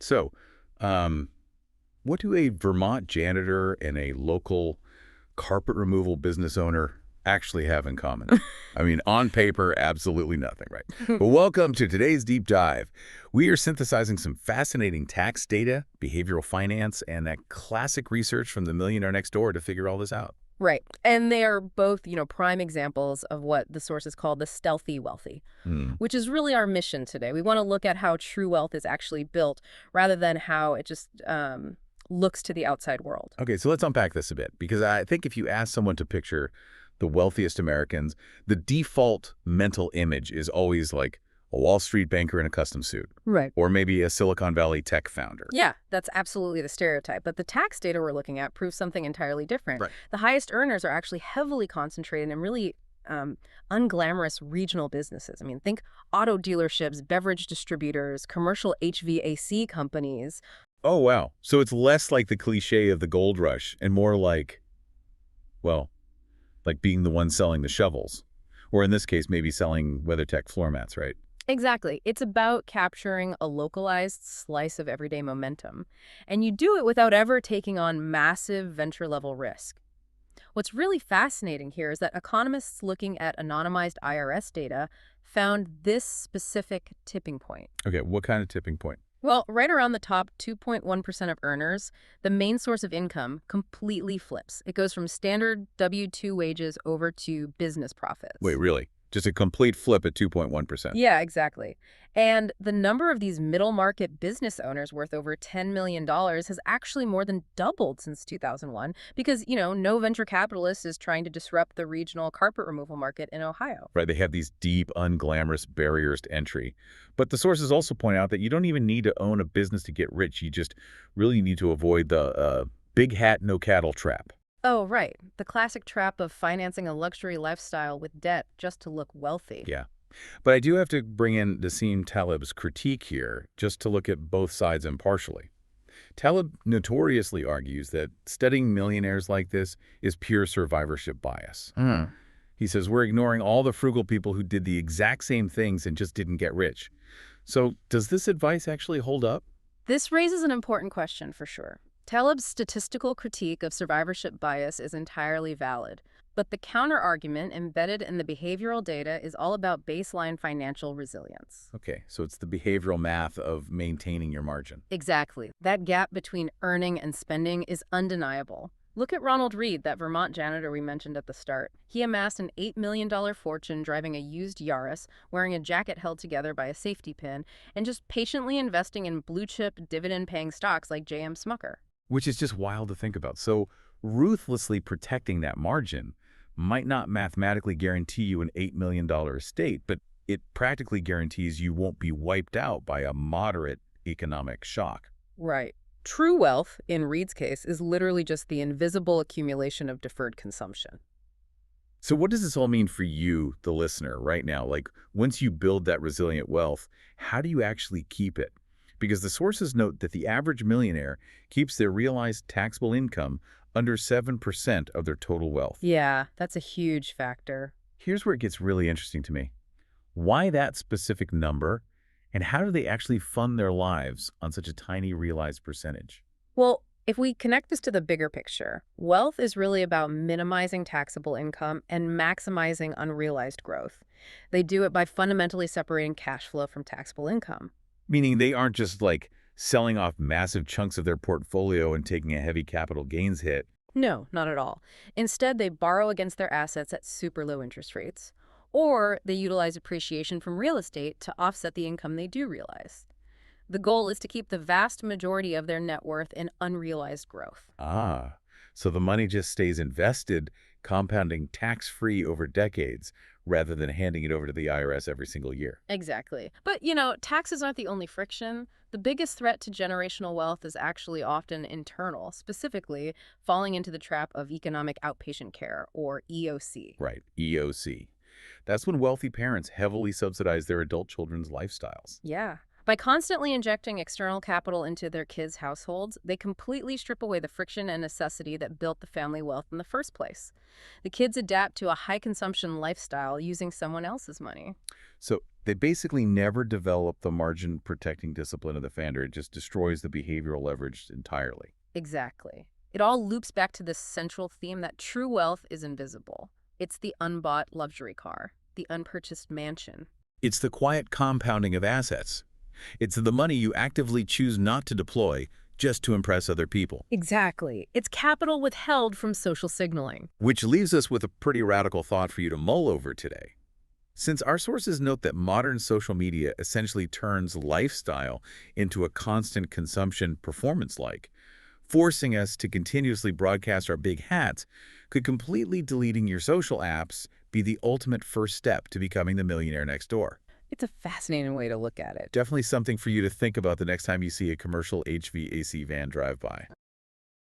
So, um, what do a Vermont janitor and a local carpet removal business owner actually have in common? I mean, on paper, absolutely nothing, right? But welcome to today's deep dive. We are synthesizing some fascinating tax data, behavioral finance, and that classic research from the Millionaire Next Door to figure all this out. Right. And they are both, prime examples of what the sources call the stealthy wealthy, Hmm. which is really our mission today. We want to look at how true wealth is actually built rather than how it just looks to the outside world. Okay, so let's unpack this a bit, because I think if you ask someone to picture the wealthiest Americans, the default mental image is always like a Wall Street banker in a custom suit, Right. or maybe a Silicon Valley tech founder. Yeah, that's absolutely the stereotype. But the tax data we're looking at proves something entirely different. Right. The highest earners are actually heavily concentrated in really unglamorous regional businesses. I mean, think auto dealerships, beverage distributors, commercial HVAC companies. Oh, wow. So it's less like the cliche of the gold rush and more like, well, like being the one selling the shovels. Or in this case, maybe selling WeatherTech floor mats, right? Exactly. It's about capturing a localized slice of everyday momentum. And you do it without ever taking on massive venture-level risk. What's really fascinating here is that economists looking at anonymized IRS data found this specific tipping point. Okay, what kind of tipping point? Well, right around the top 2.1% of earners, the main source of income completely flips. It goes from standard W-2 wages over to business Wait, profits. really? Just a complete flip at 2.1%. Yeah, exactly. And the number of these middle market business owners worth over $10 million has actually more than doubled since 2001 because, no venture capitalist is trying to disrupt the regional carpet removal market in Ohio. Right, they have these deep, unglamorous barriers to entry. But the sources also point out that you don't even need to own a business to get rich. You just really need to avoid the big hat, no cattle trap. Oh, right. The classic trap of financing a luxury lifestyle with debt just to look wealthy. Yeah. But I do have to bring in Nassim Taleb's critique here, just to look at both sides impartially. Taleb notoriously argues that studying millionaires like this is pure survivorship bias. He says we're ignoring all the frugal people who did the exact same things and just didn't get rich. So does this advice actually hold up? This raises an important question for sure. Taleb's statistical critique of survivorship bias is entirely valid, but the counterargument embedded in the behavioral data is all about baseline financial resilience. Okay, so it's the behavioral math of maintaining your margin. Exactly. That gap between earning and spending is undeniable. Look at Ronald Reed, that Vermont janitor we mentioned at the start. He amassed an $8 million fortune driving a used Yaris, wearing a jacket held together by a safety pin, and just patiently investing in blue-chip, dividend-paying stocks like J.M. Smucker. Which is just wild to think about. So ruthlessly protecting that margin might not mathematically guarantee you an $8 million estate, but it practically guarantees you won't be wiped out by a moderate economic shock. Right. True wealth, in Reed's case, is literally just the invisible accumulation of deferred consumption. So what does this all mean for you, the listener, right now? Like, once you build that resilient wealth, how do you actually keep it? Because the sources note that the average millionaire keeps their realized taxable income under 7% of their total wealth. Yeah, that's a huge factor. Here's where it gets really interesting to me. Why that specific number, and how do they actually fund their lives on such a tiny realized percentage? Well, if we connect this to the bigger picture, wealth is really about minimizing taxable income and maximizing unrealized growth. They do it by fundamentally separating cash flow from taxable income. Meaning they aren't just like selling off massive chunks of their portfolio and taking a heavy capital gains hit. No, not at all. Instead, they borrow against their assets at super low interest rates. Or they utilize appreciation from real estate to offset the income they do realize. The goal is to keep the vast majority of their net worth in unrealized growth. Ah, so the money just stays invested, compounding tax-free over decades, rather than handing it over to the IRS every single year. Exactly. But, taxes aren't the only friction. The biggest threat to generational wealth is actually often internal, specifically falling into the trap of economic outpatient care, or EOC. Right, EOC. That's when wealthy parents heavily subsidize their adult children's lifestyles. Yeah. By constantly injecting external capital into their kids' households, they completely strip away the friction and necessity that built the family wealth in the first place. The kids adapt to a high-consumption lifestyle using someone else's money. So They basically never develop the margin-protecting discipline of the founder. It just destroys the behavioral leverage entirely. Exactly. It all loops back to this central theme that true wealth is invisible. It's the unbought luxury car, the unpurchased mansion. It's the quiet compounding of assets. It's the money you actively choose not to deploy just to impress other people. Exactly. It's capital withheld from social signaling. Which leaves us with a pretty radical thought for you to mull over today. Since our sources note that modern social media essentially turns lifestyle into a constant consumption performance-like, forcing us to continuously broadcast our big hats, could completely deleting your social apps be the ultimate first step to becoming the millionaire next door? It's a fascinating way to look at it. Definitely something for you to think about the next time you see a commercial HVAC van drive by.